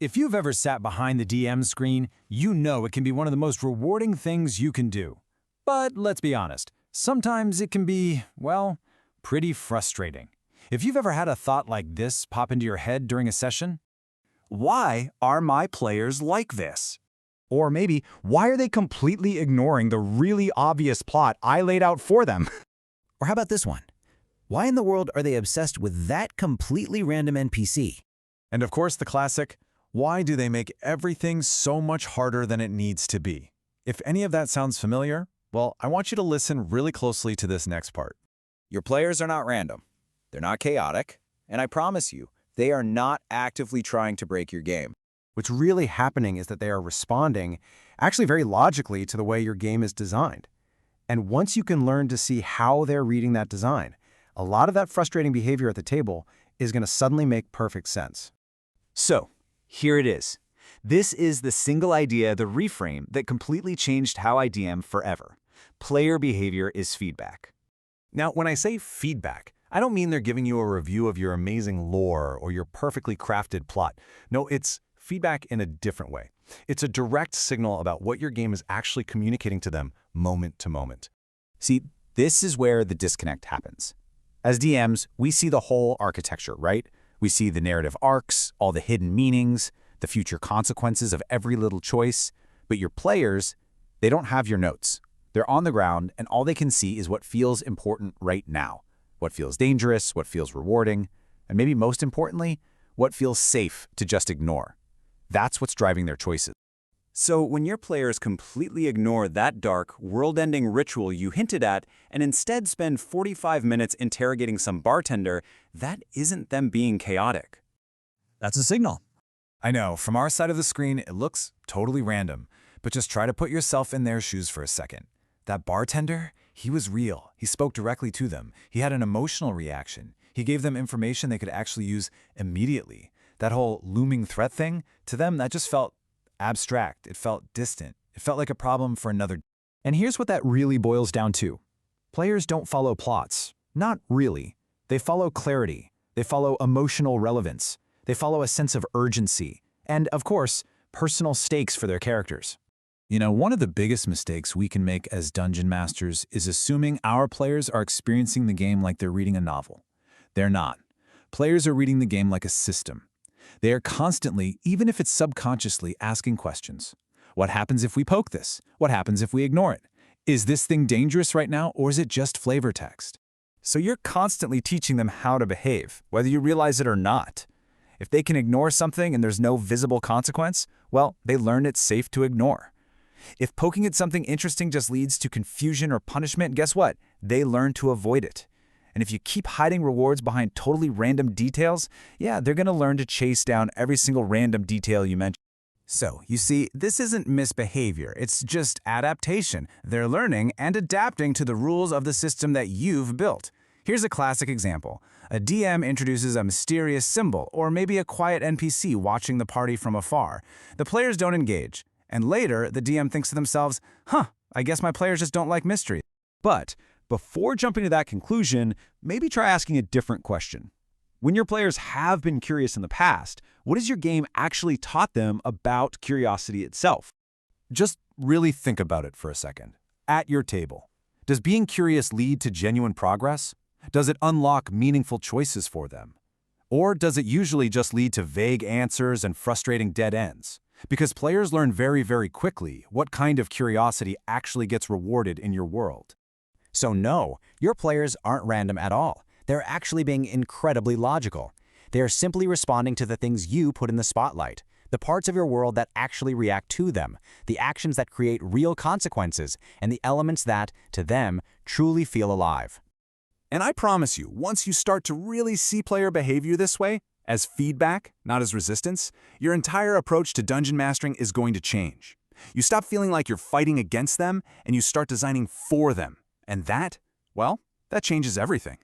If you've ever sat behind the DM screen, you know it can be one of the most rewarding things you can do. But let's be honest, sometimes it can be, well, pretty frustrating. If you've ever had a thought like this pop into your head during a session, Why are my players like this? Or maybe, why are they completely ignoring the really obvious plot I laid out for them? Or how about this one? Why in the world are they obsessed with that completely random NPC? And of course the classic, why do they make everything so much harder than it needs to be? If any of that sounds familiar, well, I want you to listen really closely to this next part. Your players are not random. They're not chaotic. And I promise you, they are not actively trying to break your game. What's really happening is that they are responding, actually very logically, to the way your game is designed. And once you can learn to see how they're reading that design, a lot of that frustrating behavior at the table is going to suddenly make perfect sense. So, here it is. This is the single idea, the reframe, that completely changed how I DM forever. Player behavior is feedback. Now, when I say feedback, I don't mean they're giving you a review of your amazing lore or your perfectly crafted plot. No, it's feedback in a different way. It's a direct signal about what your game is actually communicating to them moment to moment. See, this is where the disconnect happens. As DMs, we see the whole architecture, right? We see the narrative arcs, all the hidden meanings, the future consequences of every little choice. But your players, they don't have your notes. They're on the ground, and all they can see is what feels important right now. What feels dangerous, what feels rewarding, and maybe most importantly, what feels safe to just ignore. That's what's driving their choices. So when your players completely ignore that dark, world-ending ritual you hinted at and instead spend 45 minutes interrogating some bartender, that isn't them being chaotic. that's a signal. I know, from our side of the screen, it looks totally random, but just try to put yourself in their shoes for a second. That bartender, he was real. He spoke directly to them. He had an emotional reaction. He gave them information they could actually use immediately. That whole looming threat thing, to them, that just felt abstract. It felt distant. It felt like a problem for another. And here's what that really boils down to. Players don't follow plots. Not really. They follow clarity. They follow emotional relevance. They follow a sense of urgency. And, of course, personal stakes for their characters. You know, one of the biggest mistakes we can make as dungeon masters is assuming our players are experiencing the game like they're reading a novel. They're not. Players are reading the game like a system. They are constantly, even if it's subconsciously, asking questions. What happens if we poke this? What happens if we ignore it? Is this thing dangerous right now, or is it just flavor text? So you're constantly teaching them how to behave, whether you realize it or not. If they can ignore something and there's no visible consequence, well, they learn it's safe to ignore. If poking at something interesting just leads to confusion or punishment, guess what? They learn to avoid it. And if you keep hiding rewards behind totally random details, yeah, they're going to learn to chase down every single random detail you mentioned. So, you see, this isn't misbehavior, it's just adaptation. They're learning and adapting to the rules of the system that you've built. Here's a classic example. A DM introduces a mysterious symbol, or maybe a quiet NPC watching the party from afar. The players don't engage. And later, the DM thinks to themselves, I guess my players just don't like mystery. But before jumping to that conclusion, maybe try asking a different question. When your players have been curious in the past, what has your game actually taught them about curiosity itself? Just really think about it for a second. At your table, does being curious lead to genuine progress? Does it unlock meaningful choices for them? Or does it usually just lead to vague answers and frustrating dead ends? Because players learn very, very quickly what kind of curiosity actually gets rewarded in your world. So no, your players aren't random at all. They're actually being incredibly logical. They are simply responding to the things you put in the spotlight, the parts of your world that actually react to them, the actions that create real consequences, and the elements that, to them, truly feel alive. And I promise you, once you start to really see player behavior this way, as feedback, not as resistance, your entire approach to dungeon mastering is going to change. You stop feeling like you're fighting against them, and you start designing for them. And that, well, that changes everything.